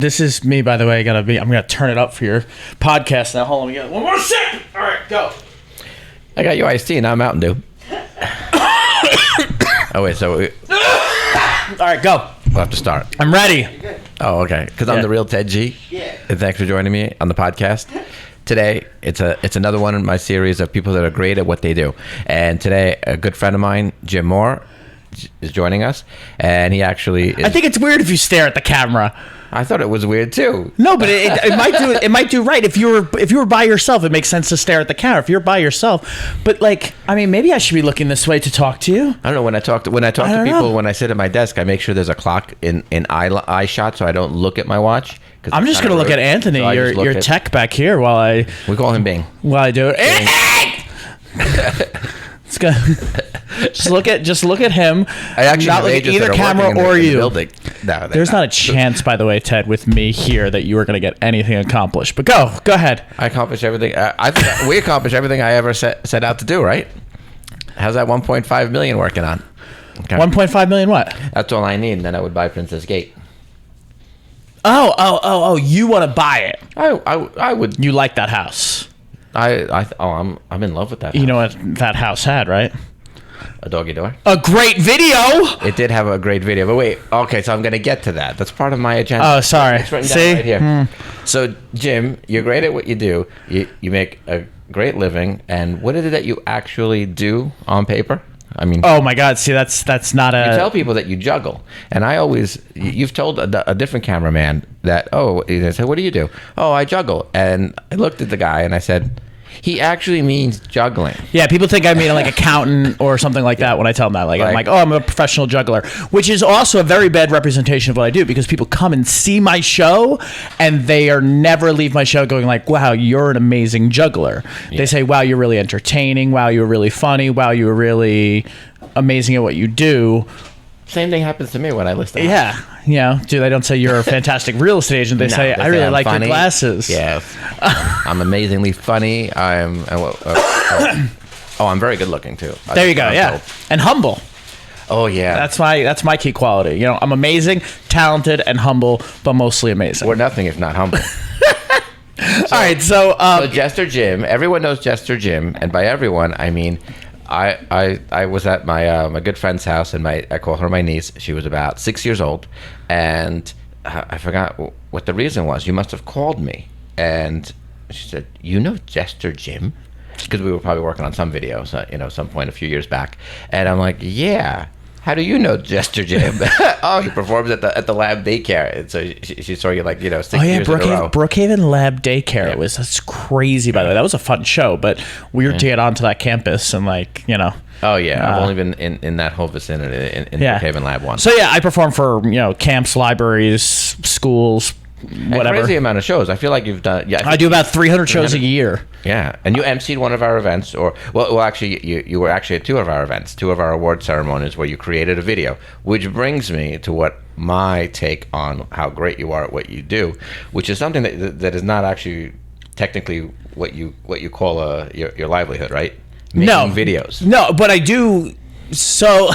This is me, by the way. I'm gonna turn it up for your podcast now. Hold on, we got one more second. All right, go. I got you iced tea, not Mountain Dew. Oh wait, so all right, go. We'll have to start. I'm ready. Oh, okay. Because I'm the real Ted G. Yeah. And thanks for joining me on the podcast. Today, it's another one in my series of people that are great at what they do. And today, a good friend of mine, Jim Moore, is joining us, and he actually is, I think it's weird if you stare at the camera. I thought it was weird too. No, but it might do right. If you were by yourself, it makes sense to stare at the camera. If you're by yourself, but maybe I should be looking this way to talk to you. I don't know, when I talk to people, when I sit at my desk, I make sure there's a clock in eye shot so I don't look at my watch. I'm just gonna look at Anthony, so your tech back here, we call him Bing. While I do it. It's good. Just look at him. I actually not look at either camera or you. No, there's not a chance, by the way, Ted, with me here that you are going to get anything accomplished. But go ahead. I accomplished everything. I think we accomplished everything I ever set out to do. Right? How's that 1.5 million working on? Okay. 1.5 million what? That's all I need, and then I would buy Princess Gate. Oh! You want to buy it? I would. You like that house? I'm in love with that house. You know what that house had, right? A doggy door. A great video. It did have a great video, but wait. Okay, so I'm gonna get to that. That's part of my agenda. Oh, sorry. It's written down right here. So, Jim, you're great at what you do. You make a great living. And what is it that you actually do on paper? I mean, oh my God! See, that's not a. You tell people that you juggle, and you've told a different cameraman that. Oh, they said, "What do you do?" Oh, I juggle. And I looked at the guy and I said, he actually means juggling. Yeah, people think I mean like accountant or something like that when I tell them that. I'm like, oh, I'm a professional juggler, which is also a very bad representation of what I do, because people come and see my show and they are never leave my show going like, wow, you're an amazing juggler. Yeah. They say, wow, you're really entertaining. Wow, you're really funny. Wow, you're really amazing at what you do. Same thing happens to me when I list it. Yeah, they don't say you're a fantastic real estate agent. They say I really like your glasses. Yeah, I'm amazingly funny. I'm very good looking too. There you go. Yeah, and humble. Oh yeah, that's my key quality. I'm amazing, talented, and humble, but mostly amazing. Or nothing if not humble. All right, so Jester Jim. Everyone knows Jester Jim, and by everyone I mean. I was at my good friend's house, and I call her my niece. She was about 6 years old, and I forgot what the reason was. You must have called me, and she said, "You know Jester Jim?" Because we were probably working on some video, some point a few years back, and I'm like, "Yeah." How do you know Jester Jim? Oh, he performs at the Lab Daycare. And so she saw you 6 years in a row. Brookhaven Lab Daycare. Yeah. That's crazy, by the way. That was a fun show, but weird to get onto that campus and Oh yeah, I've only been in that whole vicinity in Brookhaven Lab once. So yeah, I perform for camps, libraries, schools, whatever. A crazy amount of shows. I feel like you've done. Yeah, I do about 300 shows a year. Yeah, and you emceed one of our events, actually, you were actually at two of our events, two of our award ceremonies, where you created a video, which brings me to what my take on how great you are at what you do, which is something that is not actually technically what you call your livelihood, right? Making videos. No, but I do. So.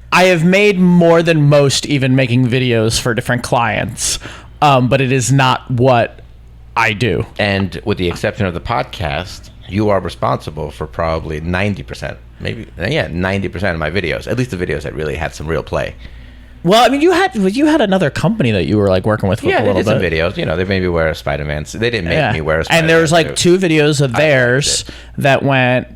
I have made more than most even making videos for different clients, but it is not what I do. And with the exception of the podcast, you are responsible for probably 90%, 90% of my videos, at least the videos that really had some real play. Well, I mean, you had another company that you were working with for a little bit. Yeah, they did some videos. They made me wear a Spider-Man. They didn't make me wear a Spider-Man. And there was two videos of theirs that went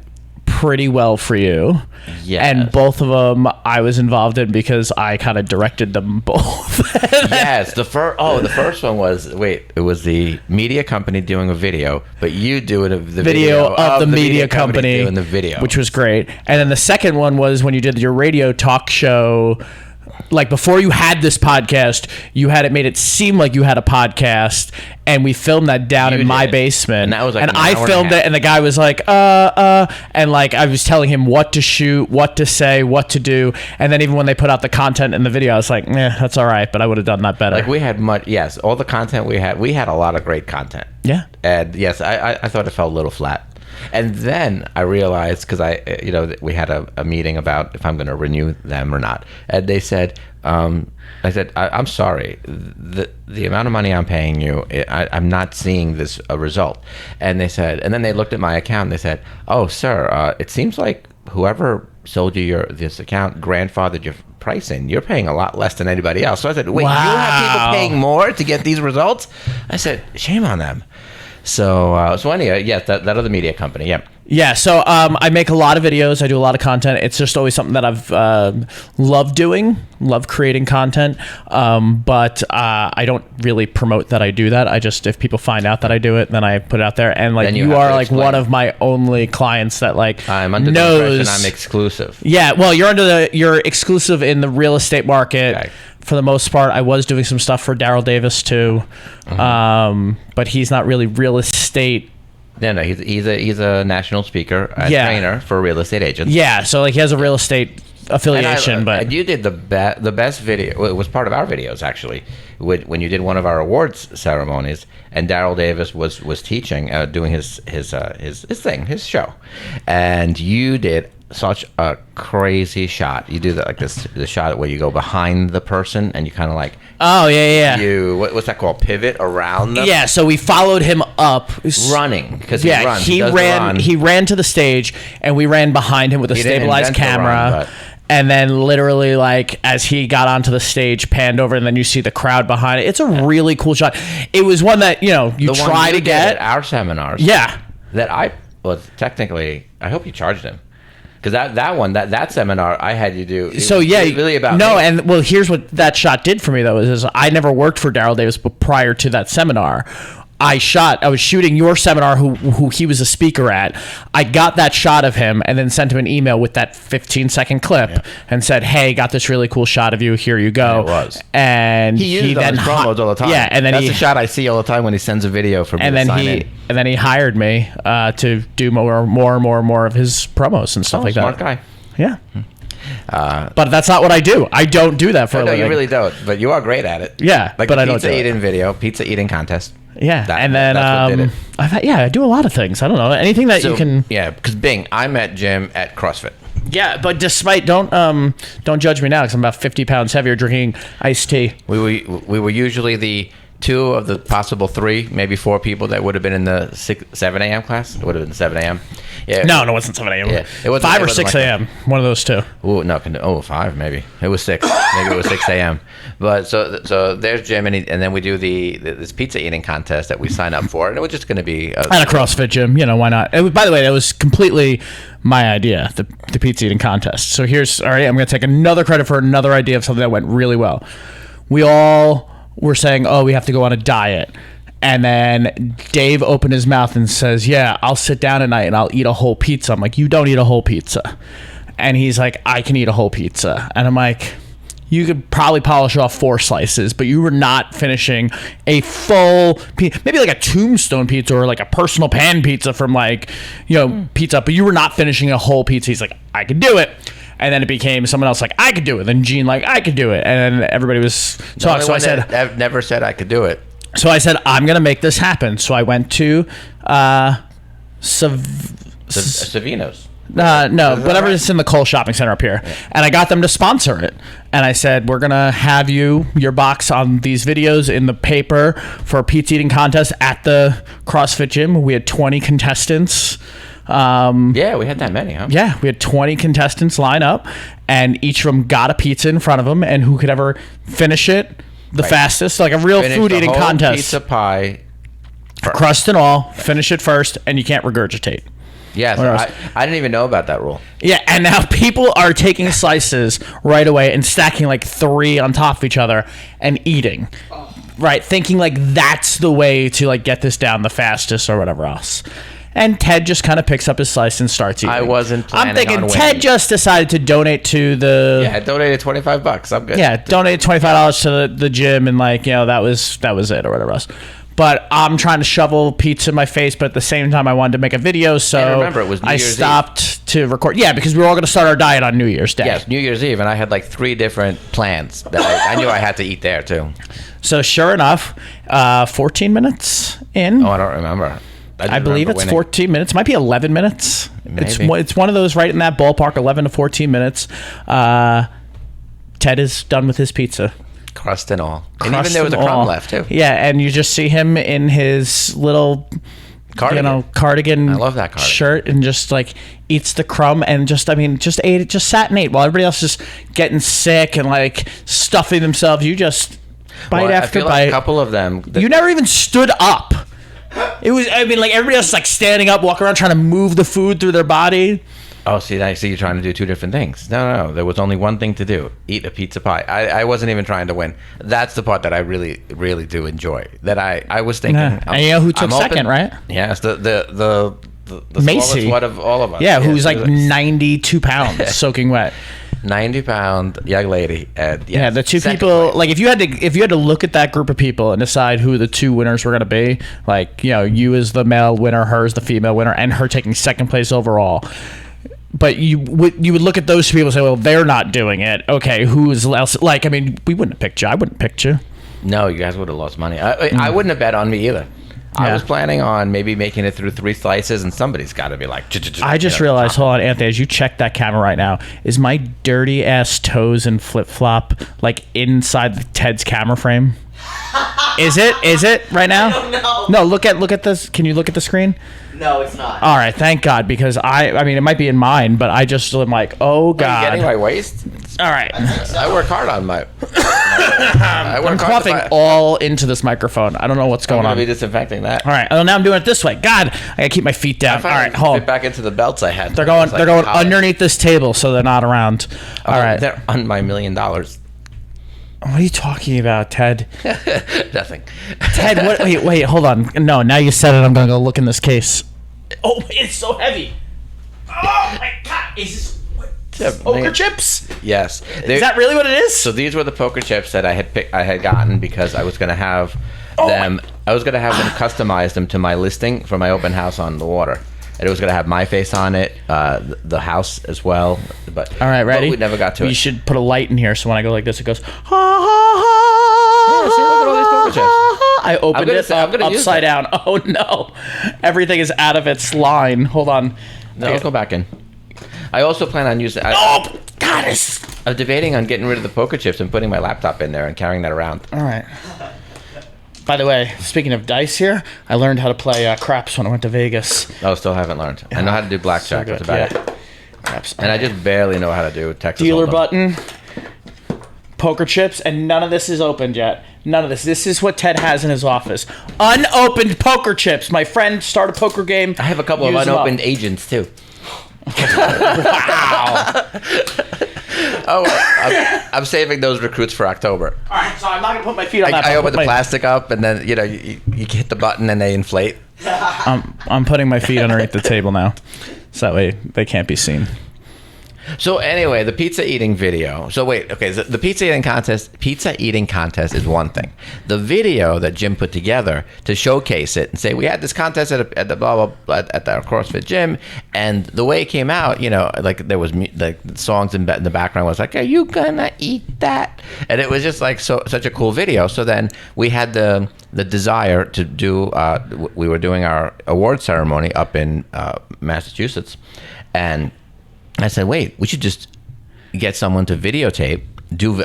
pretty well for you. Yes. And both of them I was involved in because I kind of directed them both. Yes. The first one was, it was the media company doing a video, but you doing the video of the media company doing the video, which was great. And then the second one was when you did your radio talk show. Before you had this podcast, you had it made it seem like you had a podcast, and we filmed that down in my basement. And that was and I filmed it, and the guy was like, and I was telling him what to shoot, what to say, what to do, and then even when they put out the content in the video, I was like, that's all right, but I would have done that better. We had all the content we had a lot of great content. Yeah. And yes, I thought it felt a little flat. And then I realized, because we had a meeting about if I'm going to renew them or not, and they said, I said, I'm sorry, the amount of money I'm paying you, I'm not seeing this result. And they said, and then they looked at my account and they said, oh, sir, it seems like whoever sold you this account grandfathered your pricing. You're paying a lot less than anybody else. So I said, wait, Wow. you have people paying more to get these results? I said, shame on them. So anyway, yes, that other media company, yeah. Yeah, so I make a lot of videos. I do a lot of content. It's just always something that I've loved doing, love creating content. But I don't really promote that I do that. I just, if people find out that I do it, then I put it out there. And like Then you have are to like explain. one of my only clients that like I'm under the knows. impression I'm exclusive. Yeah, well, you're exclusive in the real estate market. Okay. For the most part. I was doing some stuff for Daryl Davis too, but he's not really real estate. No, he's a national speaker, a trainer for real estate agents. Yeah, so like he has a real estate affiliation, but and you did the best video. Well, it was part of our videos actually, when you did one of our awards ceremonies, and Daryl Davis was teaching, doing his thing, his show, and you did such a crazy shot. You do the shot where you go behind the person and you kind of like, oh yeah, you what's that called, pivot around them. Yeah, so we followed him up Running, because Yeah, he ran to the stage and we ran behind him with a He didn't stabilized invent the camera. run, but- And then literally like as he got onto the stage, panned over, and then you see the crowd behind it. It's a really cool shot. It was one that, you The try one to you did get. at our seminars. Yeah. That I was technically, I hope you charged him. Because that seminar I had you do. So yeah, really about no, me. and well, here's what that shot did for me though is I never worked for Daryl Davis, but prior to that seminar, I was shooting your seminar who he was a speaker at. I got that shot of him and then sent him an email with that 15-second clip and said, "Hey, got this really cool shot of you. Here you go." It was. And He used then those promos all the time. Yeah, and then that's a shot I see all the time when he sends a video for me and to then sign in. and then he hired me to do more of his promos and stuff like Smart that. guy. Yeah. But that's not what I do. I don't do that for a No, living. you really don't. But you are great at it. Yeah, like but the I don't pizza do it. eating video, pizza eating contest. Yeah, and then that's what did it. I do a lot of things. I don't know anything that you can. Yeah, because Bing, I met Jim at CrossFit. Yeah, but despite don't judge me now because I'm about 50 pounds heavier drinking iced tea. We were usually the two of the possible three, maybe four people that would have been in the 7 a.m. class. It would have been 7 a.m. Yeah. No, it wasn't 7 a.m. Yeah, it wasn't- 5 it or wasn't 6 like a.m. One of those two. Oh no! 5 maybe. It was 6. Maybe it was 6 a.m. But so there's Jim, and then we do this pizza eating contest that we sign up for, and it was just going to be And a CrossFit gym. Why not? By the way, that was completely my idea, the pizza eating contest. So all right, I'm going to take another credit for another idea of something that went really well. We all were saying, oh, we have to go on a diet. And then Dave opened his mouth and says, yeah, I'll sit down at night and I'll eat a whole pizza. I'm like, you don't eat a whole pizza. And he's like, I can eat a whole pizza. And I'm like, you could probably polish off 4 slices, but you were not finishing a full maybe like a tombstone pizza or like a personal pan pizza from pizza, but you were not finishing a whole pizza. He's like, I can do it. And then it became someone else like, I could do it. Then Gene like, I could do it. And then everybody was talking. So I said, I've never said I could do it. So I said, I'm going to make this happen. So I went to Savino's. No, whatever right? is in the Cole Shopping Center up here. And I got them to sponsor it. And I said, we're going to have your box on these videos in the paper for a pizza eating contest at the CrossFit gym. We had 20 contestants. Yeah, we had that many, huh? Yeah, we had 20 contestants line up, and each of them got a pizza in front of them, and who could ever finish it the fastest, like a real Finish food the eating whole contest. Pizza pie. Crust and all, finish it first, and you can't regurgitate. Yeah, so I didn't even know about that rule. Yeah, and now people are taking slices right away and stacking like 3 on top of each other and eating. Right, thinking like that's the way to like get this down the fastest or whatever else. And Ted just kind of picks up his slice and starts eating. I wasn't planning I'm thinking on Ted winning. just decided to donate to the... Yeah, I donated $25. I'm good. Yeah, donated $25 to the gym, and that was it or whatever else. But I'm trying to shovel pizza in my face, but at the same time I wanted to make a video, so And remember, it was New I Year's stopped to record. Yeah, because we were all going to start our diet on New Year's Day. Yes, New Year's Eve, and I had like 3 different plans that I knew I had to eat there too. So sure enough, 14 minutes in. Oh, I don't remember. I believe it's 14 minutes. Might be 11 minutes. Maybe. It's one of those right in that ballpark, 11 to 14 minutes. Ted is done with his pizza. Crust and all. And even there was a crumb left, too. Yeah, and you just see him in his little cardigan. I love that cardigan. Shirt, and just like eats the crumb and just ate it, just sat and ate while everybody else is getting sick and like stuffing themselves. You just bite after I feel bite. like a couple of them. You never even stood up. It was, like everybody else is like standing up, walking around trying to move the food through their body. Oh, see, I see you're trying to do two different things. No. There was only one thing to do. Eat a pizza pie. I wasn't even trying to win. That's the part that I really, really do enjoy. That I was thinking. Yeah. And you know who took second, right? Yes, the Macy. smallest one of all of us. Yeah, who's like 92 pounds soaking wet. 90-pound young lady. And yeah, the two people. place. Like if you had to look at that group of people and decide who the two winners were going to be, like you as the male winner, her as the female winner, and her taking second place overall. But you would look at those two people and say, well, they're not doing it. Okay, who is else? Like, I mean, we wouldn't have picked you. I wouldn't have picked you. No, you guys would have lost money. I wouldn't have bet on me either. Yeah. I was planning on maybe making it through 3 slices, and somebody's got to be like. I just realized. Hold on, Anthony. As you check that camera right now, is my dirty ass toes and flip flop like inside Ted's camera frame? Is it right now? I don't know. No, look at this. Can you look at the screen? No, it's not. All right, thank God, because I mean it might be in mine, but I just am like, oh God. Are you getting my waist? All right. I work hard on my. I work I'm hard coughing all into this microphone. I don't know what's going I'm on. gonna be disinfecting that. All right. Oh, now I'm doing it this way. God, I gotta keep my feet down. All right, hold Fit on. back into the belts I had. They're going college. underneath this table, so they're not around. All right. They're on my $1 million. What are you talking about, Ted? Nothing. Ted, what? Wait, hold on. No, now you said it. I'm gonna go look in this case. Oh, it's so heavy. Oh my God! Is this poker chips? Yes. Is that really what it is? So these were the poker chips that I had gotten because I was gonna have them. I was gonna have them customize them to my listing for my open house on the water. And it was gonna have my face on it, the house as well. But all right, ready? But we never got to it. You should put a light in here so when I go like this, it goes. Ha ha ha. Yeah, see, look at all these poker chips. I opened it upside down. Oh no! Everything is out of its line. Hold on. No, let's go back in. I also plan on using. Oh God! I'm debating on getting rid of the poker chips and putting my laptop in there and carrying that around. All right. By the way, speaking of dice here, I learned how to play craps when I went to Vegas. Oh, still haven't learned. I know how to do blackjack. So That's about it. Craps. And I just barely know how to do Texas Dealer Hold'em. button, poker chips, and none of this is opened yet. None of this. This is what Ted has in his office. Unopened poker chips. My friend started a poker game. I have a couple of Use them up. unopened agents too. Wow. Oh, I'm saving those recruits for October. All right, so I'm not gonna put my feet on that. I open the plastic up, and then you hit the button and they inflate. I'm putting my feet underneath the table now, so that way they can't be seen. So anyway, the pizza eating video. So wait, okay, the pizza eating contest is one thing. The video that Jim put together to showcase it and say we had this contest at the blah blah at the CrossFit gym, and the way it came out, like there was like the songs in the background was like, "Are you gonna eat that?" And it was just like such a cool video. So then we had the desire to do. We were doing our award ceremony up in Massachusetts, and I said, wait, we should just get someone to videotape,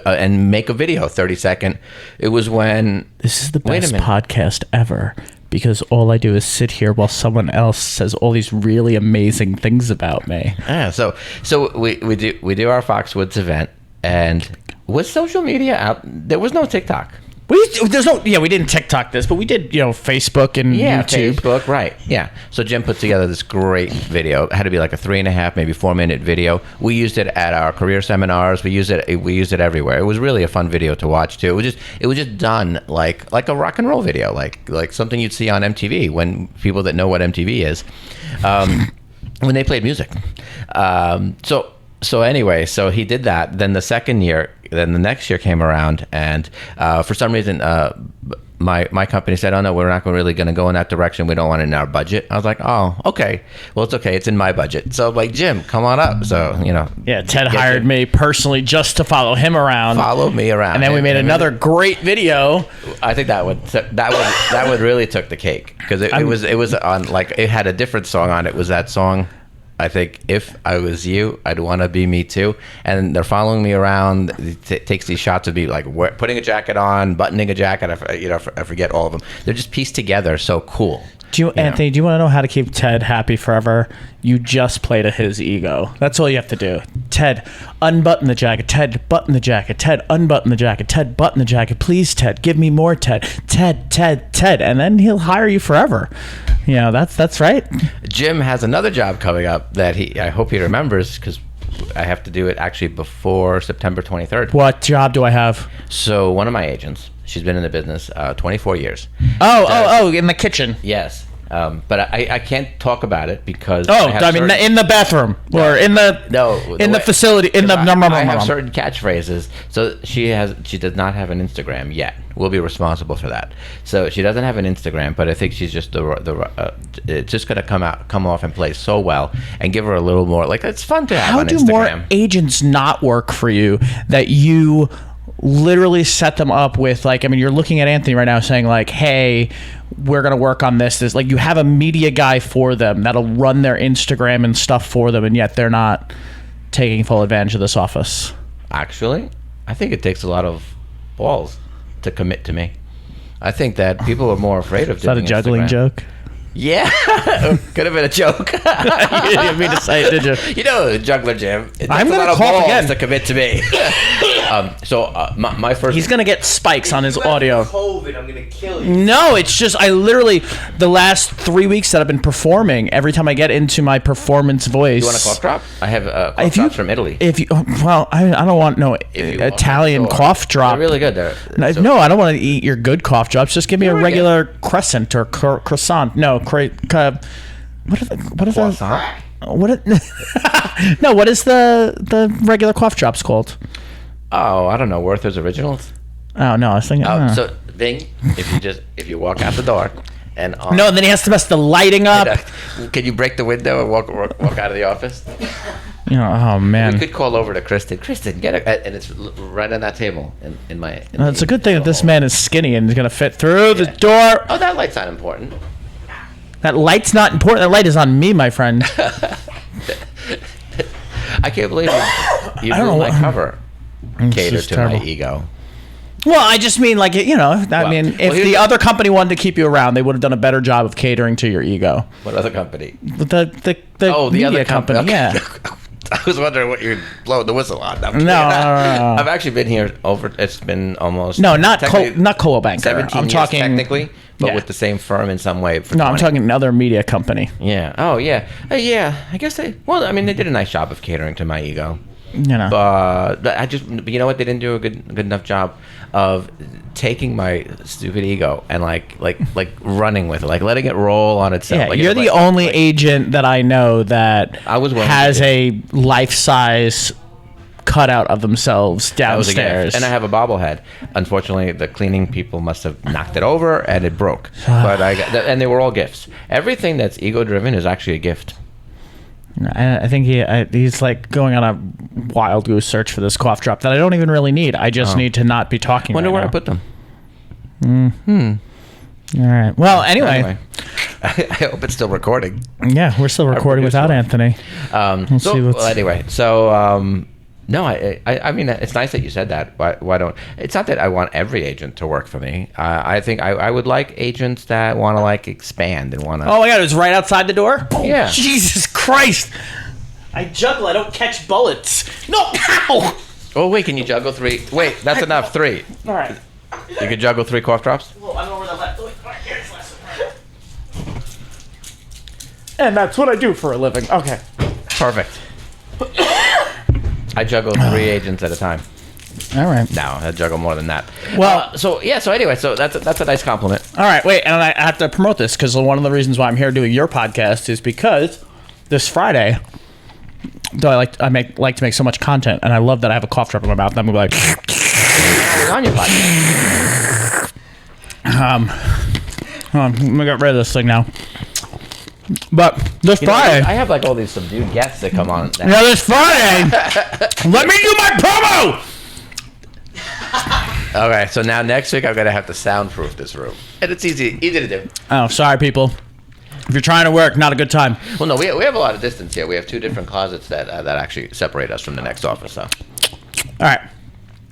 and make a video, 30-second. It was when... This is the best podcast ever, because all I do is sit here while someone else says all these really amazing things about me. Yeah, so we do our Foxwoods event, and with social media out, there was no TikTok. We didn't TikTok this, but we did, Facebook and YouTube. Facebook, right. Yeah. So Jim put together this great video. It had to be like a 3.5, maybe 4-minute video. We used it at our career seminars. We used it everywhere. It was really a fun video to watch too. It was just done like a rock and roll video, like something you'd see on MTV when people that know what MTV is, when they played music. So anyway, so he did that. Then the next year came around, and for some reason, my company said, "Oh no, we're not really going to go in that direction. We don't want it in our budget." I was like, "Oh, okay. Well, it's okay. It's in my budget." So I'm like, "Jim, come on up." So Yeah, Ted hired me personally just to follow him around. Follow me around, and then we made another great video. I think that would really took the cake, because it was on, like, it had a different song on it. Was that song? I think, "If I Was You, I'd Want to Be Me Too." And they're following me around. It takes these shots of me, like, putting a jacket on, buttoning a jacket. I forget all of them. They're just pieced together so cool. Anthony, do you want to know how to keep Ted happy forever? You just play to his ego. That's all you have to do. Ted, unbutton the jacket. Ted, button the jacket. Ted, unbutton the jacket. Ted, button the jacket. Please, Ted, give me more, Ted. Ted. And then he'll hire you forever. That's right. Jim has another job coming up that I hope he remembers, because I have to do it actually before September 23rd. What job do I have? So one of my agents, she's been in the business 24 years. Oh, in the kitchen. Yes. But I can't talk about it because in the bathroom or in the facility in the number. I have certain catchphrases. So she does not have an Instagram yet. We'll be responsible for that. So she doesn't have an Instagram, but I think she's just it's just going to come off and play so well, and give her a little more, like, it's fun to have on Instagram. How do more agents not work for you that you literally set them up with, like, I mean, you're looking at Anthony right now saying, like, "Hey, we're going to work on this." Like, you have a media guy for them that'll run their Instagram and stuff for them, and yet they're not taking full advantage of this office. Actually, I think it takes a lot of balls to commit to me. I think that people are more afraid of doing Is that a juggling Instagram. joke? Yeah, could have been a joke. You didn't mean to say it, did you? You know, Juggler Jim. It I'm takes a gonna lot of cough balls again. to commit to me. My first. He's gonna get spikes on his audio. COVID, I'm gonna kill you. No, it's just I literally the last 3 weeks that I've been performing. Every time I get into my performance voice, You want a cough drop? I have cough drops from Italy. I don't want no Italian cough drop. They're really good. No, I don't want to eat your good cough drops. Just give me a regular crescent or croissant. No, what is Croissant? No, what is the regular cough drops called? Oh, I don't know. Werther's Originals. Oh no, I was thinking. So Bing, if you walk out the door and no, and then he has to mess the lighting up. Can you break the window and walk out of the office? Oh man. We could call over to Kristen. Kristen, get it, and it's right on that table in my. It's a good thing that this man is skinny and is gonna fit through the door. Oh, that light's not important. That light's not important. That light is on me, my friend. I can't believe you blew my cover. Cater to terrible. my ego. Well, I just mean, like, if the other company wanted to keep you around, they would have done a better job of catering to your ego. What other company? The media other company. Okay. Yeah. I was wondering what you're blowing the whistle on. No. I've actually been here it's been almost... No, not Coldwell Banker. 17 I'm years talking technically, but with the same firm in some way. No, I'm talking another media company. Yeah. Oh, yeah. I guess they did a nice job of catering to my ego. But you know what? They didn't do a good enough job of taking my stupid ego and like running with it, like letting it roll on itself. Yeah, like, you're the only agent that I know that has a life-size cutout of themselves downstairs. And I have a bobblehead. Unfortunately, the cleaning people must have knocked it over and it broke. But and they were all gifts. Everything that's ego-driven is actually a gift. I think he's like going on a wild goose search for this cough drop that I don't even really need. I just need to not be talking. Wonder where now. I put them. All right. Well, anyway. I hope it's still recording. Yeah, we're still recording without Anthony. No, I mean, it's nice that you said that. Why don't? It's not that I want every agent to work for me. I think I would like agents that want to like expand and want to. Oh my God! It was right outside the door. Yeah. Jesus Christ! I juggle. I don't catch bullets. No! Ow! Oh wait, can you juggle 3? Wait, that's enough. 3. All right. You can juggle 3 cough drops. Well, I don't know where the left. Here's less. And that's what I do for a living. Okay. Perfect. I juggle 3 agents at a time. All right. No, I juggle more than that. Well, so anyway, that's a nice compliment. All right, wait, and I have to promote this because one of the reasons why I'm here doing your podcast is because this Friday, though I like to make so much content, and I love that I have a cough drop in my mouth, and I'm gonna be like on your podcast. I'm gonna get rid of this thing now. But this Friday, I have like all these subdued guests that come on. yeah, this Friday, let me do my promo. Okay, so now next week I'm gonna have to soundproof this room, and it's easy to do. Oh, sorry, people. If you're trying to work, not a good time. Well, no, we have a lot of distance here. We have 2 different closets that actually separate us from the next office. So, all right,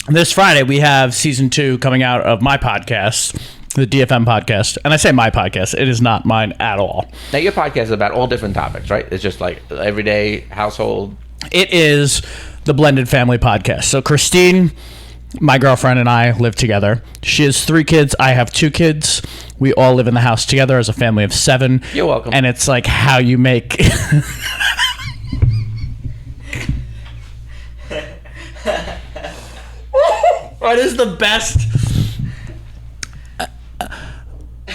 this Friday we have season 2 coming out of my podcast, the DFM podcast, and I say my podcast. It is not mine at all. now your podcast is about all different topics, right? It's just like everyday household. It is the Blended Family Podcast. So Christine, my girlfriend, and I live together. She has 3 kids. I have 2 kids. We all live in the house together as a family of 7. You're welcome. And it's like how you make... What is the best...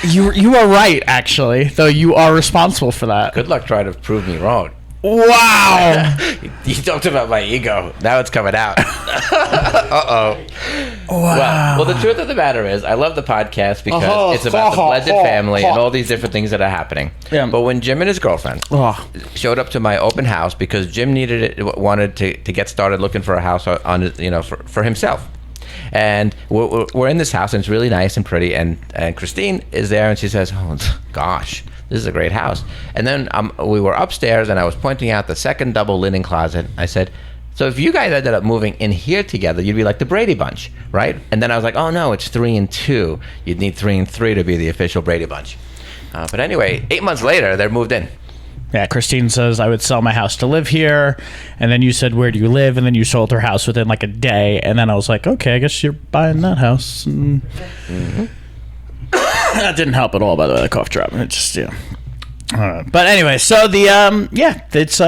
You are right, actually. Though you are responsible for that. Good luck trying to prove me wrong. Wow. You talked about my ego. Now it's coming out. Uh-oh. Wow. Well, the truth of the matter is, I love the podcast because it's about the blended family and all these different things that are happening. Yeah. But when Jim and his girlfriend showed up to my open house because Jim wanted to get started looking for a house for himself. And we're in this house, and it's really nice and pretty. And Christine is there, and she says, "Oh gosh, this is a great house." And then we were upstairs, and I was pointing out the second double linen closet. I said, "So if you guys ended up moving in here together, you'd be like the Brady Bunch, right?" And then I was like, "Oh no, it's 3 and 2. You'd need 3 and 3 to be the official Brady Bunch." But anyway, 8 months later, they're moved in. Yeah, Christine says I would sell my house to live here, and then you said, where do you live? And then you sold her house within like a day, and then I was like, okay, I guess you're buying that house. And that didn't help at all, by the way, the cough drop. It just, but anyway, so it's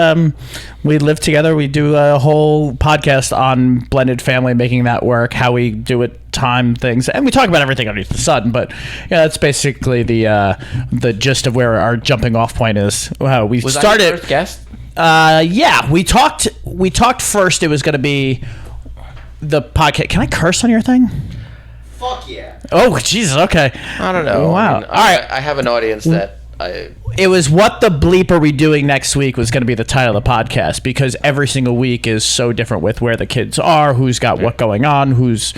we live together. We do a whole podcast on blended family, making that work, how we do it, time things, and we talk about everything underneath the sun. But yeah, that's basically the gist of where our jumping off point is. Wow, we Was started. I your first guest? Yeah, we talked first. It was going to be the podcast. Can I curse on your thing? Fuck yeah. Oh, Jesus. Okay. I don't know. Wow. I mean, All right. I have an audience that It was what the bleep are we doing next week was going to be the title of the podcast, because every single week is so different with where the kids are, who's got what going on, whose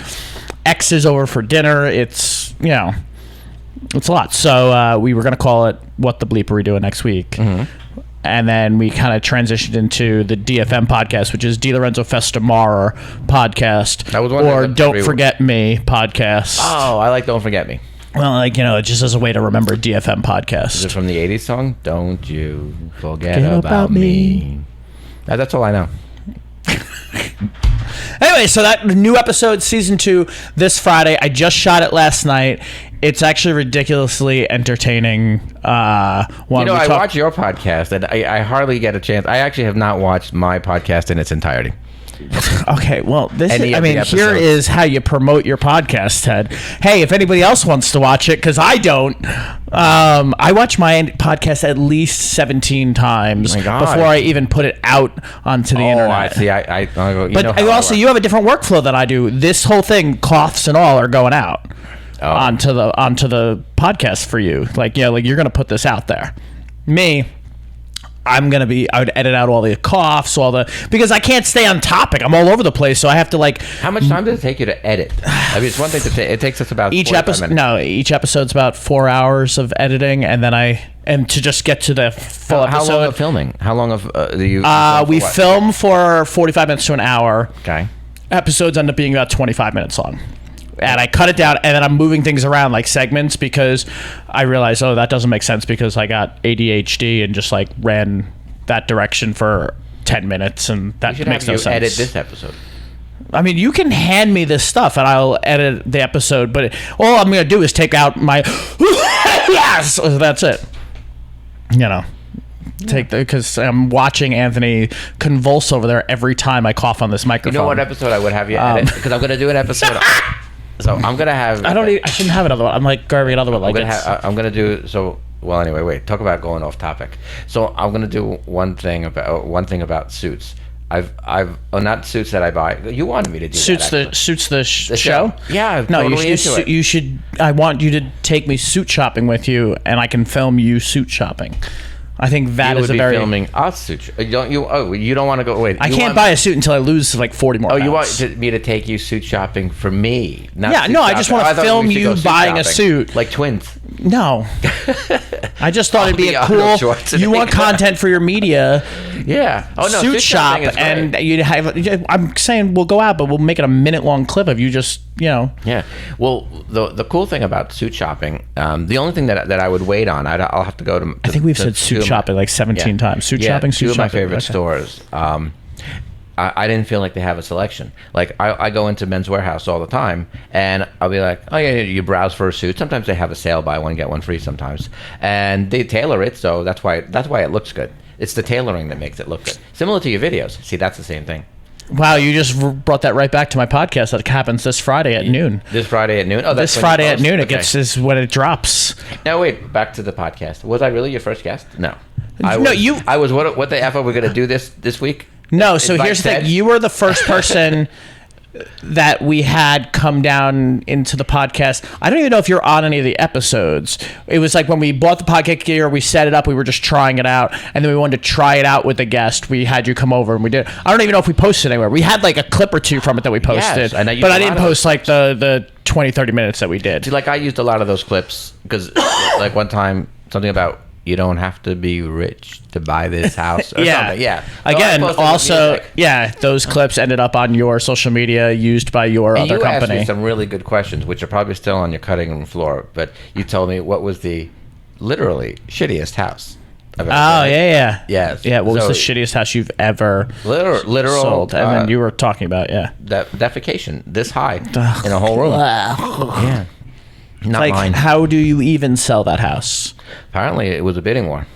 ex is over for dinner. It's it's a lot. So we were going to call it what the bleep are we doing next week. Mm-hmm. And then we kind of transitioned into the DFM podcast, which is Di Lorenzo Festamar podcast, That was one or of the Don't 3 Forget Me podcast. Oh, I like Don't Forget Me. Well, just as a way to remember DFM podcast. Is it from the 80s song? Don't you forget about me. That's all I know. Anyway, so that new episode, season 2, this Friday. I just shot it last night. It's actually ridiculously entertaining. I watch your podcast, and I hardly get a chance. I actually have not watched my podcast in its entirety. Okay, well, Any here is how you promote your podcast, Ted. Hey, if anybody else wants to watch it, because I don't, I watch my podcast at least 17 times before I even put it out onto the internet. I see. You have a different workflow than I do. This whole thing, coughs and all, are going out onto the podcast for you. You're going to put this out there. Me, I would edit out all the coughs, because I can't stay on topic. I'm all over the place, so I have to How much time does it take you to edit? I mean, it's one thing it takes us about each episode. No, each episode's about 4 hours of editing, and then to just get to the full episode. How long of filming? How long of do you? We film for 45 minutes to an hour. Okay. Episodes end up being about 25 minutes long. And I cut it down, and then I'm moving things around like segments, because I realized, that doesn't make sense, because I got ADHD and just ran that direction for 10 minutes, and that makes no sense. Edit this episode. I mean, you can hand me this stuff, and I'll edit the episode, but all I'm going to do is take out my yes, that's it. Because I'm watching Anthony convulse over there every time I cough on this microphone. You know what episode I would have you edit? Because I'm going to do an episode. So I'm gonna have. I shouldn't have another one. I'm grabbing another one. I'm gonna do so. Well, anyway, wait. Talk about going off topic. So I'm gonna do one thing about suits. not suits that I buy. You wanted me to do Suits that. suits the show. Yeah, No, totally you should. You should. I want you to take me suit shopping with you, and I can film you suit shopping. I think that is a very. Filming us suit. Don't you? Oh, you don't want to go. Wait, I can't buy a suit until I lose like 40 more. Oh, pounds. you want me to take you suit shopping for me? Yeah, no, I just want to film you buying a suit. Like twins. No, I just thought it'd be a cool. You want content for your media? Yeah. Oh no, suit shop, and you'd have. I'm saying we'll go out, but we'll make it a minute-long clip of you just, Yeah. Well, the cool thing about suit shopping, the only thing that I would wait on, I'll have to go to. I think we've said suit shopping like 17 times. Suit shopping. Two of my favorite stores. I didn't feel like they have a selection. Like I go into Men's Warehouse all the time, and I'll be like, oh yeah, you browse for a suit. Sometimes they have a sale, buy one get one free. Sometimes, and they tailor it, so that's why it looks good. It's the tailoring that makes it look good. Similar to your videos. See, that's the same thing. Wow, you just brought that right back to my podcast that happens this Friday at noon. This Friday at noon? Oh, this Friday at noon. It gets is when it drops. Now wait, back to the podcast. Was I really your first guest? No. I was. What the F are we going to do this week? No, so here's the thing. You were the first person that we had come down into the podcast. I don't even know if you're on any of the episodes. It was like when we bought the podcast gear, we set it up, we were just trying it out, and then we wanted to try it out with a guest. We had you come over and we did. I don't even know if we posted anywhere. We had like a clip or two from it that we posted, yes, but I didn't post like the 20-30 minutes that we did. See, like I used a lot of those clips because like one time something about you don't have to be rich to buy this house or something. Yeah. Again, also, those clips ended up on your social media used by your other company. You asked me some really good questions, which are probably still on your cutting room floor, but you told me what was the literally shittiest house I've ever yeah. Yes. Yeah, what was the shittiest house you've ever literal sold? And then you were talking about, defecation this high in a whole room. Yeah. Not like, mine. How do you even sell that house? Apparently, it was a bidding war.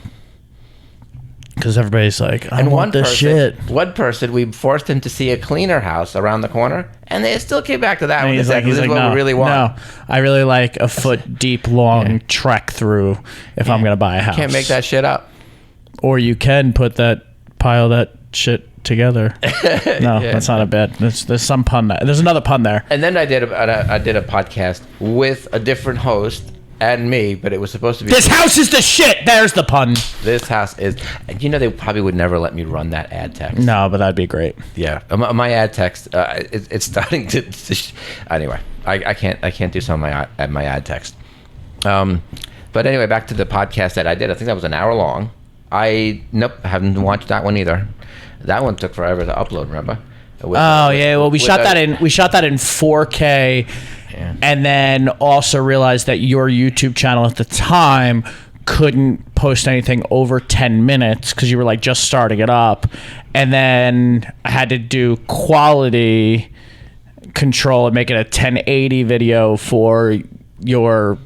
Because everybody's like, I want this shit. One person, we forced him to see a cleaner house around the corner, and they still came back to that one. He's like, this is what we really want. No, I really like a foot deep, long trek through if I'm going to buy a house. Can't make that shit up. Or you can pile that shit together. No, that's not a bad. There's some pun there. There's another pun there. And then I did a podcast with a different host and me, but it was supposed to be. This house is the shit. There's the pun. This house is. They probably would never let me run that ad text. No, but that'd be great. Yeah, my ad text. It's starting to. Anyway, I can't do some of my ad text. But anyway, back to the podcast that I did. I think that was an hour long. I haven't watched that one either. That one took forever to upload. Remember? Well, we shot that in 4K, and then also realized that your YouTube channel at the time couldn't post anything over 10 minutes because you were like just starting it up, and then I had to do quality control and make it a 1080 video for your.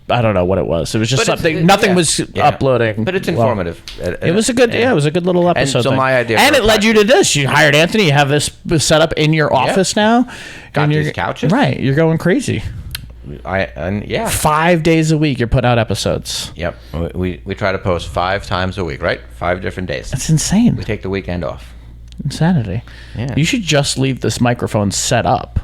I don't know what it was. It was just something. Nothing was uploading. But it's informative. It was a good. Yeah, it was a good little episode. And so my idea. And it led you to this. You hired Anthony. You have this set up in your office now. Got these couches. Right. You're going crazy. 5 days a week you're putting out episodes. Yep. We try to post 5 times a week, right? 5 different days. That's insane. We take the weekend off. Insanity. Yeah. You should just leave this microphone set up.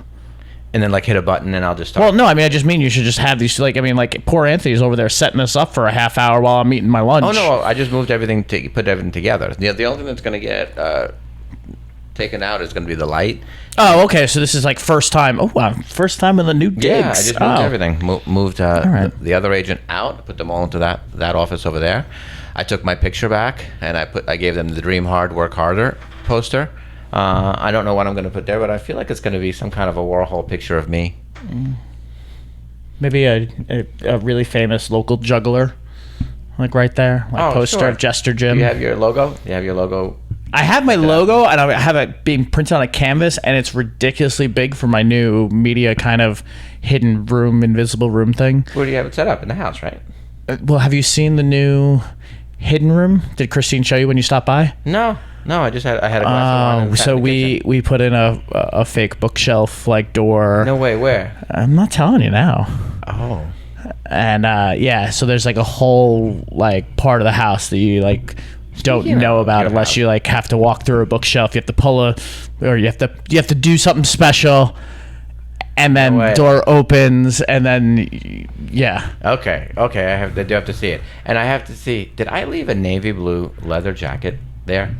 And then hit a button and I'll just start. Well, no, I mean, I just mean you should just have these, poor Anthony's over there setting us up for a half hour while I'm eating my lunch. Oh, no, I just moved everything, put everything together. The only thing that's going to get taken out is going to be the light. Oh, okay, so this is like first time. Oh, wow, first time in the new gigs. Yeah, I just moved everything. Moved the other agent out, put them all into that office over there. I took my picture back and I gave them the Dream Hard, Work Harder poster. I don't know what I'm going to put there, but I feel like it's going to be some kind of a Warhol picture of me. Maybe a really famous local juggler, like right there, poster of Jester Jim. Do you have your logo? You have your logo? I have my logo, and I have it being printed on a canvas, and it's ridiculously big for my new media kind of hidden room, invisible room thing. Where do you have it set up? In the house, right? Well, have you seen the new hidden room? Did Christine show you when you stopped by? No, I had a glass of wine. So we put in a fake bookshelf door. No way, where? I'm not telling you now. Oh. And so there's like a whole part of the house that you don't You know about you unless have. you like have to walk through a bookshelf. You have to or you have to do something special, and then No way. door opens, and then yeah. Okay. I do have to see it, and I have to see. Did I leave a navy blue leather jacket there?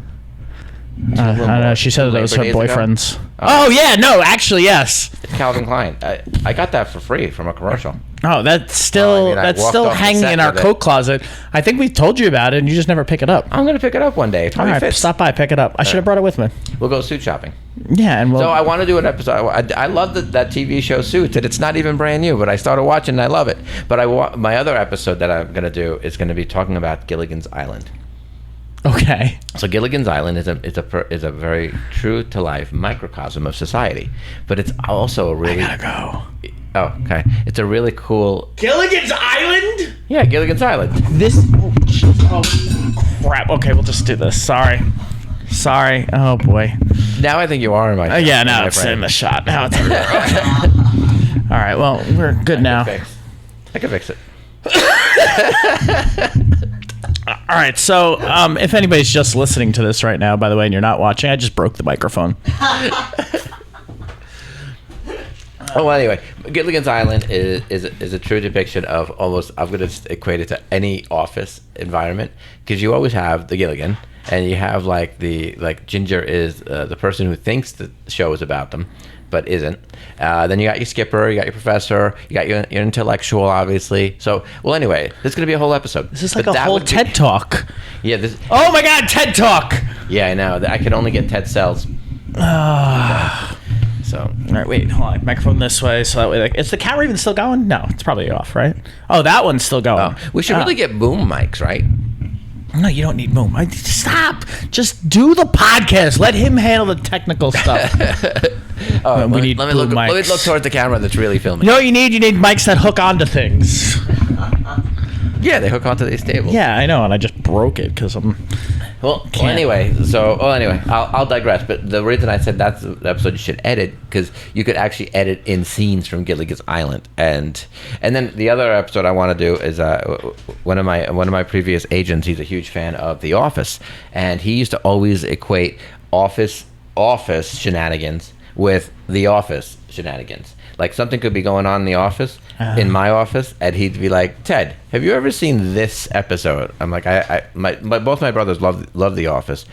I don't know. She said that was her Labor days ago? boyfriend's. Oh yeah, no, actually yes. It's Calvin Klein. I got that for free from a commercial. Oh, that's still I that's walked still off the hanging set in our with it. coat closet. I think we told you about it, and you just never pick it up. I'm gonna pick it up one day. It All probably right, fits. stop by, pick it up. I should have brought it with me. We'll go suit shopping. Yeah, and we'll. So I want to do an episode. I love that TV show Suits, and it's not even brand new, but I started watching and I love it. But my other episode that I'm gonna do is gonna be talking about Gilligan's Island. Okay. So Gilligan's Island is a very true to life microcosm of society, but it's also a really I gotta go. oh okay, it's a really cool Gilligan's Island? yeah Gilligan's Island. This. Oh, crap. Okay, we'll just do this. Sorry. Oh boy. Now I think you are in my Yeah, my now it's friend. in the shot. Now it's. All right. Well, we're good now. I can fix it. All right. So, if anybody's just listening to this right now, by the way, and you're not watching, I just broke the microphone. Oh, well, anyway, Gilligan's Island is a true depiction of almost, I'm going to equate it to any office environment, because you always have the Gilligan, and you have Ginger is the person who thinks the show is about them, but isn't. Then you got your skipper, you got your professor, you got your intellectual, obviously. So, well, anyway, this is going to be a whole episode. This is like a whole TED Talk. Yeah, this. Oh my God, TED Talk. Yeah, I know. I can only get TED cells. So. All right, wait, hold on. Microphone this way, so that way. Is the camera even still going? No, it's probably off, right? Oh, that one's still going. We should really get boom mics, right? No, you don't need boom. Stop. Just do the podcast. Let him handle the technical stuff. Oh, we need let me boom look. Let me mics. look towards the camera that's really filming. You know what you need? You need mics that hook onto things. Yeah, they hook onto these tables. Yeah, I know, and I just broke it because I'm. Well, Can't. anyway, I'll digress. But the reason I said that's the episode you should edit, because you could actually edit in scenes from Gilligan's Island, and then the other episode I want to do is one of my previous agents. He's a huge fan of The Office, and he used to always equate office shenanigans with The Office shenanigans. Like something could be going on in the office, in my office, and he'd be like, "Ted, have you ever seen this episode?" I'm like, both my brothers love The Office.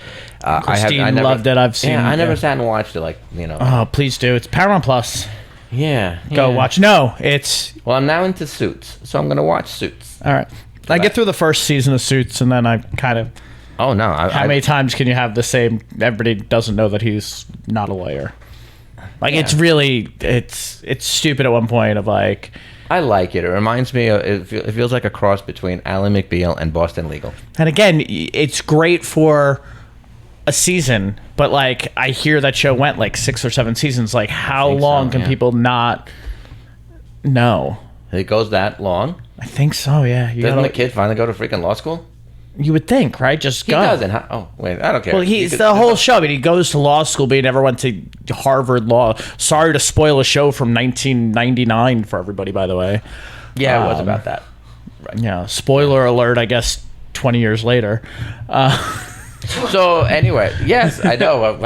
Christine I never, loved it. I've seen. Yeah, I never yeah. sat and watched it. Like Oh, please do. It's Paramount Plus. yeah. Go yeah. watch. No, it's Well, I'm now into Suits, so I'm gonna watch Suits. all right. I get through the first season of Suits, and then I kind of. Oh no! How many times can you have the same? Everybody doesn't know that he's not a lawyer. Like it's really it's stupid at one point of like. I like it. It reminds me of it feels like a cross between Alan McBeal and Boston Legal. And again, it's great for a season, but like I hear that show went like 6 or 7 seasons. Like how think long so, can yeah. people not know? It goes that long. I think so. Yeah, Doesn't the kid finally go to freaking law school? You would think, right? Just He go. doesn't. Oh wait, I don't care. Well, he's the whole show. I mean, he goes to law school, but he never went to Harvard Law. Sorry to spoil a show from 1999 for everybody, by the way. Yeah, it was about that. Yeah, spoiler alert. I guess 20 years later. So anyway, yes, I know.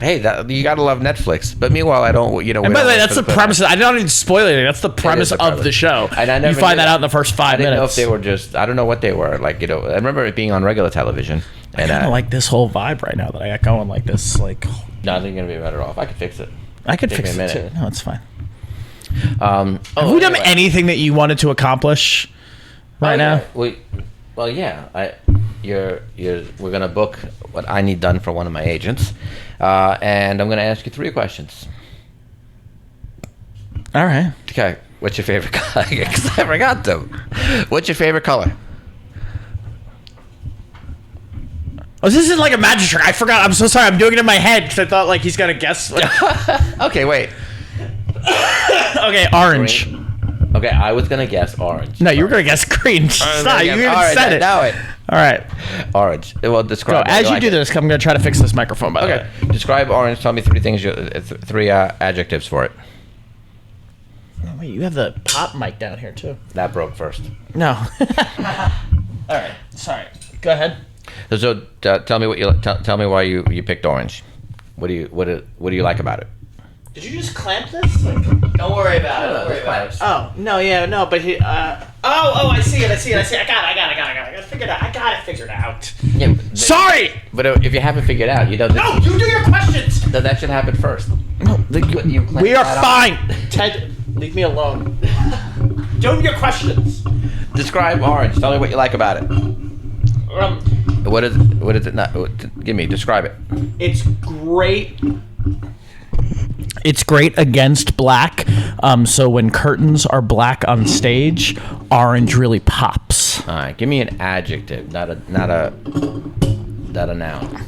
Hey, you gotta love Netflix. But meanwhile, I don't. And by the way, that's the premise. I don't even spoil anything. That's the premise the of premise. the show. And I never you find knew that out in the first 5 I didn't minutes. know if they were just. I don't know what they were. Like I remember it being on regular television. And I kind of like this whole vibe right now that I got going like this. Like, no, I think you're gonna be better off. I could fix it. I could Take fix me a it too. minute. No, it's fine. Have Have we done anything that you wanted to accomplish right now? Well, yeah. We're gonna book what I need done for one of my agents, and I'm gonna ask you 3 questions. All right. Okay. What's your favorite color? Because I forgot them. What's your favorite color? Oh, this isn't like a magic trick. I forgot. I'm so sorry. I'm doing it in my head because I thought like he's gonna guess. Okay, wait. Okay, orange. Green. Okay, I was gonna guess orange. No, you were gonna guess green. Stop. You even said it. Now it. All right. Orange. Well, So describe. as you like do it. this, I'm gonna try to fix this microphone. By the Okay. way. Describe orange. Tell me 3 things. 3 adjectives for it. Oh, wait, you have the pop mic down here too. That broke first. No. All right. Sorry. Go ahead. So tell me tell me why you picked orange. What do you like about it? Did you just clamp this? Don't worry about it. Don't worry about it. Oh no, yeah, no, but he. Oh, I see it. I got it figured out. I got it figured out. Yeah, Sorry. But if you haven't figured it out, you don't. No, you do your questions. That should happen first. No, we are that fine. Ted, leave me alone. Do your questions. Describe orange. Tell me what you like about it. What is it not? Give me. Describe it. It's great. It's great against black. So when curtains are black on stage, orange really pops. All right. Give me an adjective, not a noun.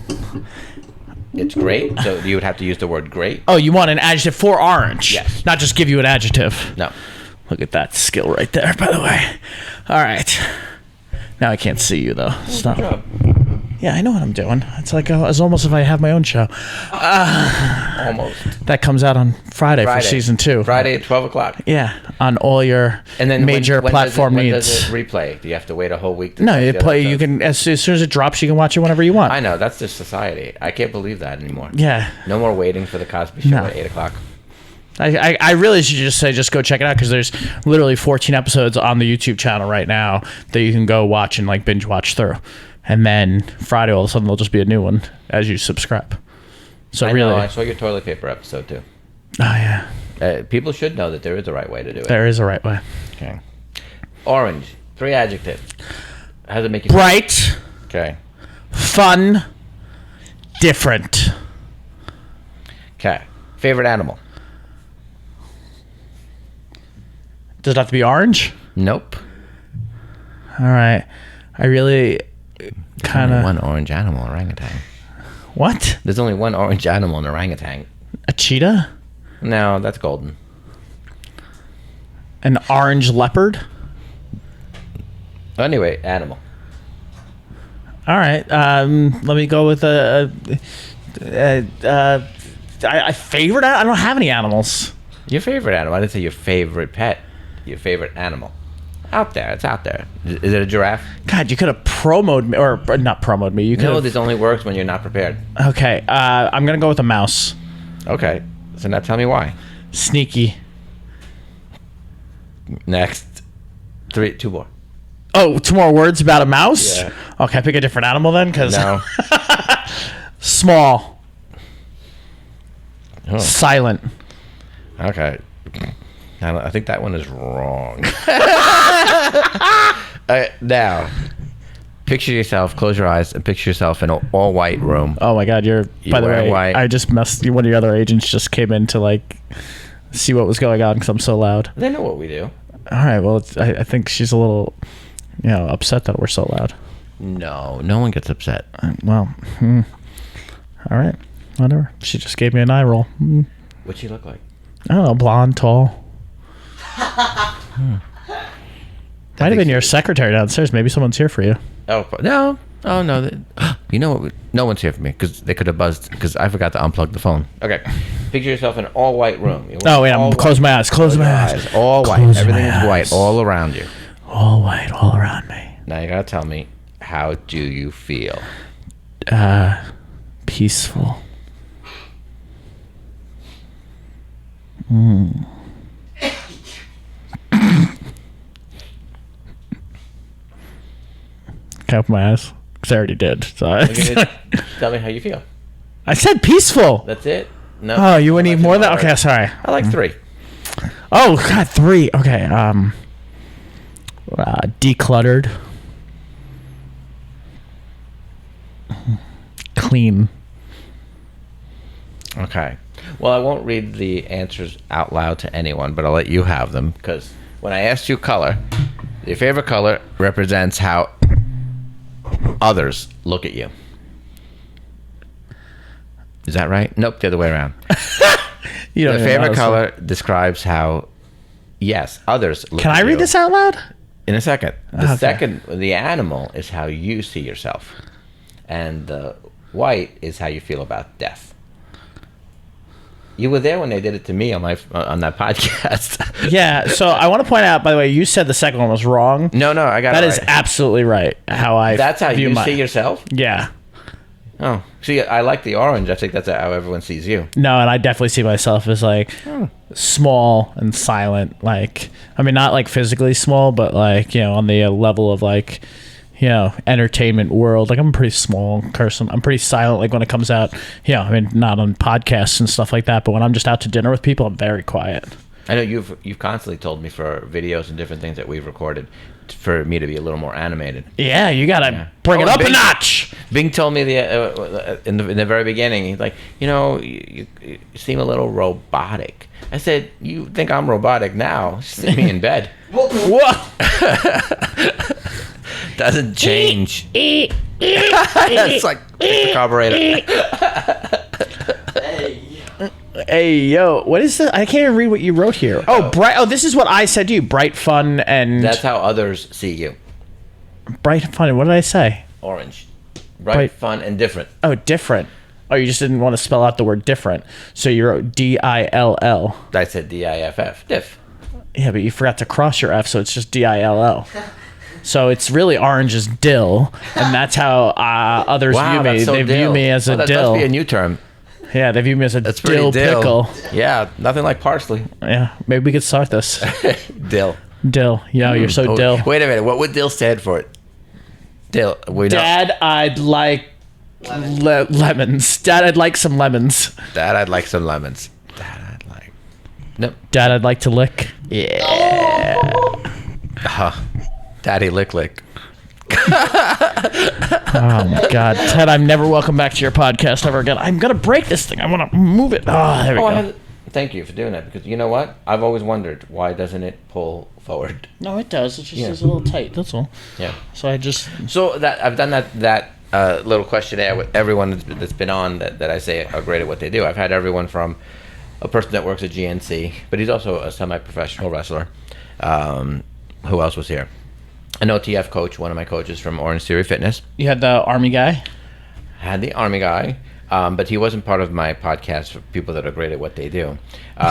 It's great. So you would have to use the word great. Oh, you want an adjective for orange? Yes. Not just give you an adjective. No. Look at that skill right there, by the way. All right. Now I can't see you, though. Stop. Good job. Yeah, I know what I'm doing. It's like it's almost if I have my own show. Almost. That comes out on Friday for season 2. Friday at 12 o'clock. Yeah, on all your major platform when needs. does it replay? Do you have to wait a whole week? No, you play. You can as soon as it drops, you can watch it whenever you want. I know, that's just society. I can't believe that anymore. Yeah. No more waiting for the Cosby Show at 8 o'clock. I really should just say go check it out, because there's literally 14 episodes on the YouTube channel right now that you can go watch and like binge watch through, and then Friday all of a sudden there'll just be a new one as you subscribe. So I saw your toilet paper episode too. Oh yeah. People should know that there is a right way to do it. There is a right way. Okay. Orange. 3 adjectives. How does it make you feel? Bright. Okay. Fun. Different. Okay. Favorite animal? Does it have to be orange? Nope. All right. I really kind of... One orange animal, orangutan. What? There's only one orange animal, an orangutan. A cheetah? No, that's golden. An orange leopard? Anyway, animal. All right. Let me go with a favorite. I don't have any animals. Your favorite animal? I didn't say your favorite pet. Your favorite animal. Out there. It's out there. Is it a giraffe? God, you could have promoted me, or not promoted me. You could. No, this only works when you're not prepared. Okay. I'm gonna go with a mouse. Okay. So now tell me why. Sneaky. Next. 2 more. Oh, 2 more words about a mouse? Yeah. Okay, pick a different animal then, because No. small. Oh. Silent. Okay. I think that one is wrong. Now, picture yourself, close your eyes, and picture yourself in an all-white room. Oh my God, by the way, white. I just messed. One of your other agents just came in to like see what was going on because I'm so loud. They know what we do. All right, well, I think she's a little, upset that we're so loud. No one gets upset. Well, all right, whatever. She just gave me an eye roll. What'd she look like? I don't know, blonde, tall. Might have been your secretary downstairs. Maybe someone's here for you. Oh, no. Oh, no. You know what? No one's here for me because they could have buzzed because I forgot to unplug the phone. Okay. Picture yourself in an all-white room. Oh, wait. I'm close my eyes. Close my eyes. All white. Close Everything my is white eyes. all around you. All white all around me. Now you got to tell me, how do you feel? Peaceful. Can I open my eyes? Because I already did. So Tell me how you feel. I said peaceful. That's it? No. Oh, you would need more than that? Okay, sorry. I like 3. Oh, God, 3. Okay. Decluttered. Clean. Okay. Well, I won't read the answers out loud to anyone, but I'll let you have them because when I asked you color, your favorite color represents how others look at you. Is that right? Nope, the other way around. Your favorite color describes how, yes, others look Can at I read you. this out loud? In a second. Okay. The animal is how you see yourself. And the white is how you feel about death. You were there when they did it to me on that podcast. Yeah. So I want to point out, by the way, you said the second one was wrong. No, I got that it is right. absolutely right. That's how you see yourself? Yeah. Oh, see, I like the orange. I think that's how everyone sees you. No, and I definitely see myself as like small and silent. Like, I mean, not like physically small, but like, you know, on the level of like, you know, entertainment world. Like, I'm a pretty small person. I'm pretty silent. Like when it comes out, I mean, not on podcasts and stuff like that, but when I'm just out to dinner with people, I'm very quiet. I know you've constantly told me for videos and different things that we've recorded for me to be a little more animated. Yeah, you gotta bring it up a notch. Bing told me in the very beginning, he's like, you seem a little robotic. I said, you think I'm robotic now? See me in bed. Whoa. Doesn't change. It's like the carburetor. Hey, yo, what is this? I can't even read what you wrote here. Oh, bright. Oh, this is what I said to you. Bright, fun, and... That's how others see you. Bright and fun. What did I say? Orange. Bright, fun, and different. Oh, different. Oh, you just didn't want to spell out the word different. So you wrote D-I-L-L. I said D-I-F-F. Diff. Yeah, but you forgot to cross your F, so it's just D-I-L-L. So it's really orange as dill, and that's how others view me. So they view me as a that dill. That must be a new term. Yeah, they view me as a That's dill pickle. Yeah, nothing like parsley. Yeah, maybe we could start this. Dill. Dill. Yo, you're so dill. Wait a minute. What would dill stand for? Dill. Dad, I'd like lemons. Dad, I'd like some lemons. Dad, I'd like some lemons. Dad, I'd like... Nope. Dad, I'd like to lick. Yeah. Daddy lick. Oh my God, Ted! I'm never welcome back to your podcast ever again. I'm gonna break this thing. I want to move it. Oh, there we go. Thank you for doing that, because you know what? I've always wondered, why doesn't it pull forward? No, it does. It just is a little tight. That's all. Yeah. So I just. So that I've done that little questionnaire with everyone that's been on that I say are great at what they do. I've had everyone from a person that works at GNC, but he's also a semi-professional wrestler. Who else was here? An OTF coach, one of my coaches from Orange Theory Fitness. You had the Army guy? Had the Army guy, but he wasn't part of my podcast for people that are great at what they do.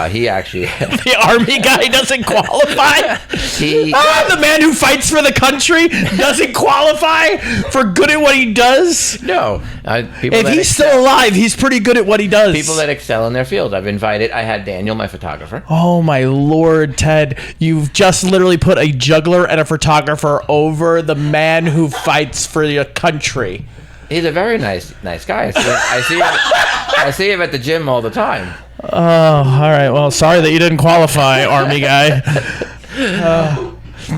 He actually... The Army guy doesn't qualify? The man who fights for the country doesn't qualify for good at what he does? No. If he's still alive, he's pretty good at what he does. People that excel in their field. I had Daniel, my photographer. Oh my Lord, Ted. You've just literally put a juggler and a photographer over the man who fights for your country. He's a very nice guy. I see him at the gym all the time. Oh, all right. Well, sorry that you didn't qualify, Army guy.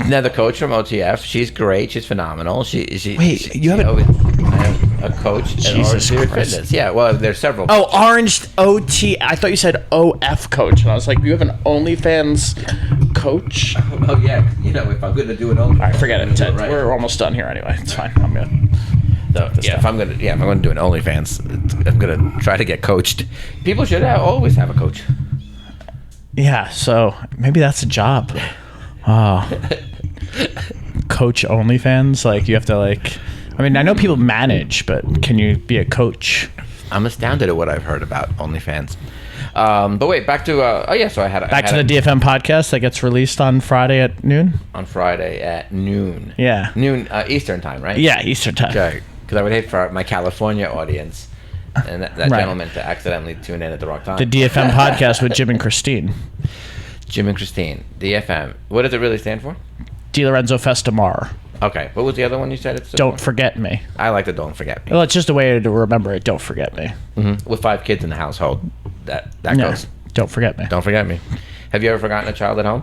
Now the coach from OTF, she's great. She's phenomenal. You have a coach at Jesus Orange Theory Christ. Fitness. Yeah, well, there's several. Oh, Orange OT. I thought you said OF coach, and I was like, you have an OnlyFans coach? Oh yeah. If I'm gonna do an OnlyFans. All right, forget it, Ted. Right. We're almost done here anyway. It's fine. I'm good. So, if I'm gonna do an OnlyFans, I'm gonna try to get coached. People should always have a coach. Yeah, so maybe that's a job. Oh. Coach OnlyFans? Like, you have to, like... I mean, I know people manage, but can you be a coach? I'm astounded at what I've heard about OnlyFans. But wait, back to... so I had... Back to the DFM podcast that gets released on Friday at noon? On Friday at noon. Yeah. Noon Eastern time, right? Yeah, Eastern time. Okay. Because I would hate for my California audience and that Right. gentleman to accidentally tune in at the wrong time. The DFM podcast with Jim and Christine. Jim and Christine. DFM. What does it really stand for? Di Lorenzo Festamar. Okay. What was the other one you said? It's Don't forget me. I like the Don't Forget Me. Well, it's just a way to remember it. Don't forget me. Mm-hmm. With 5 kids in the household, that goes. Don't forget me. Don't forget me. Have you ever forgotten a child at home?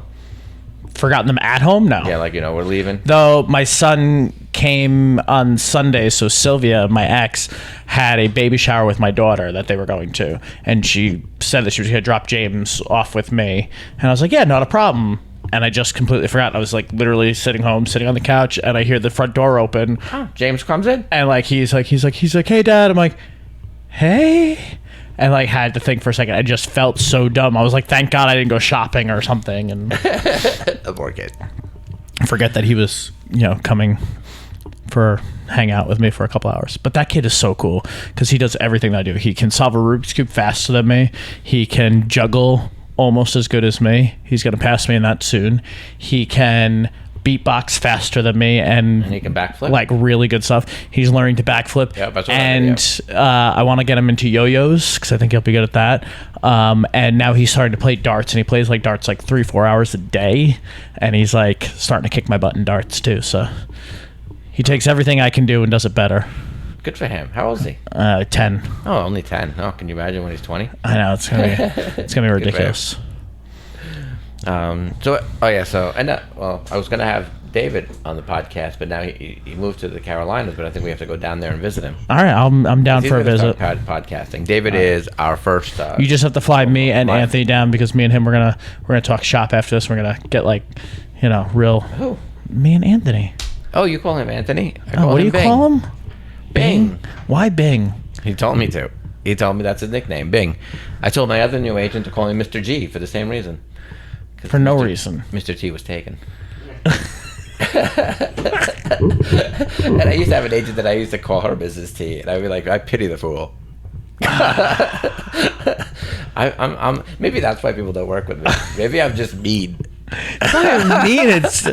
Forgotten them at home? No. Yeah, like, we're leaving. Though my son came on Sunday, so Sylvia, my ex, had a baby shower with my daughter that they were going to. And she said that she was going to drop James off with me. And I was like, yeah, not a problem. And I just completely forgot. I was like literally sitting on the couch, and I hear the front door open. Oh, James comes in. And like he's like, hey, Dad. I'm like, hey. And like had to think for a second. I just felt so dumb. I was like, thank God I didn't go shopping or something. And a poor kid. forget that he was, coming for hang out with me for a couple hours. But that kid is so cool because he does everything that I do. He can solve a Rubik's Cube faster than me. He can juggle almost as good as me. He's going to pass me in that soon. He can beatbox faster than me, and he can backflip, like really good stuff. He's learning to backflip. Yeah, that's what and I want to get him into yo-yos because I think he'll be good at that. And now he's starting to play darts, and he plays like darts like 3-4 hours a day, and he's like starting to kick my butt in darts too. So he takes everything I can do and does it better. Good for him. How old is he? 10. Oh, only 10. Oh, can you imagine when he's 20? I know it's gonna be ridiculous. So I was gonna have David on the podcast, but now he moved to the Carolinas. But I think we have to go down there and visit him. All right, I'm down for a visit. Podcasting. David is our first. You just have to fly me and Anthony down because me and him we're gonna talk shop after this. We're gonna get like, real. Who? Me and Anthony. Oh, you call him Anthony? I call what do you Bing. call him? Bing. Why Bing? He told me to. He told me that's his nickname, Bing. I told my other new agent to call him Mr. G for the same reason. For no reason. Mr. T was taken. And I used to have an agent that I used to call her Mrs. T, and I'd be like, I pity the fool. I'm maybe that's why people don't work with me. Maybe I'm just mean. It's not even mean. It's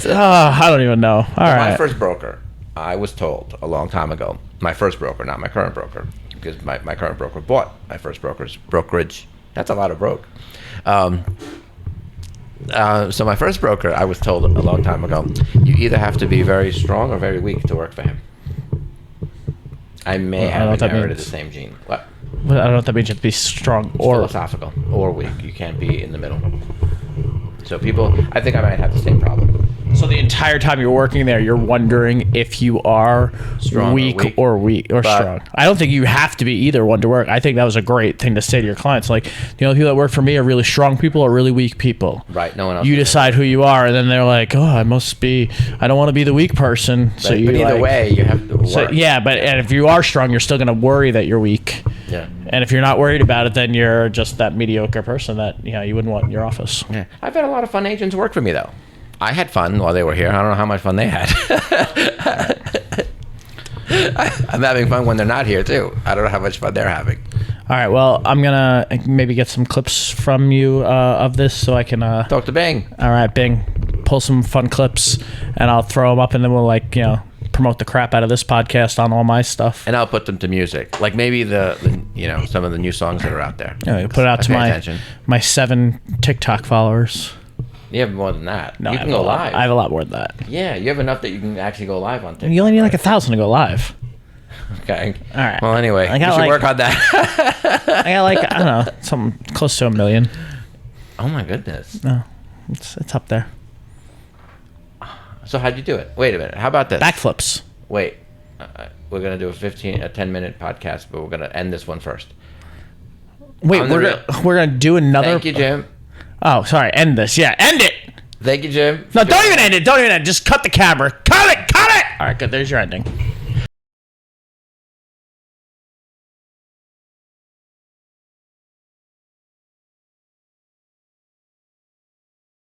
I don't even know. All right. My first broker, I was told a long time ago. My first broker, not my current broker, because my current broker bought my first brokerage. That's a lot of broke. So my first broker, I was told a long time ago, you either have to be very strong or very weak to work for him. I may have inherited the same gene. What? I don't know what that means. You have to be strong or philosophical or weak. You can't be in the middle. So I think I might have the same problem. So the entire time you're working there, you're wondering if you are strong weak or strong. I don't think you have to be either one to work. I think that was a great thing to say to your clients. Like, the only people that work for me are really strong people or really weak people. Right. No one else. You decide who you are, and then they're like, oh, I don't want to be the weak person. So but either way, you have to work. So, and if you are strong, you're still going to worry that you're weak. Yeah. And if you're not worried about it, then you're just that mediocre person that you wouldn't want in your office. Yeah. I've had a lot of fun agents work for me, though. I had fun while they were here. I don't know how much fun they had. I'm having fun when they're not here, too. I don't know how much fun they're having. All right. Well, I'm going to maybe get some clips from you of this so I can... Talk to Bing. All right, Bing. Pull some fun clips, and I'll throw them up, and then we'll, promote the crap out of this podcast on all my stuff. And I'll put them to music. Like maybe the some of the new songs that are out there. Yeah, put it out to my 7 TikTok followers. You have more than that. No, you can go live. I have a lot more than that. Yeah, you have enough that you can actually go live on TikTok. You only need like 1,000 to go live. Okay. All right. Well, anyway, you should work on that. I got I don't know, something close to 1 million. Oh my goodness. No, it's up there. So how'd you do it? Wait a minute. How about this? Backflips. Wait. We're going to do a 10-minute podcast, but we're going to end this one first. Wait, we're going to do another... Thank you, Jim. Oh, sorry. End this. Yeah, end it. Thank you, Jim. No, don't even end it. Don't even end it. Just cut the camera. Cut it. All right, good. There's your ending.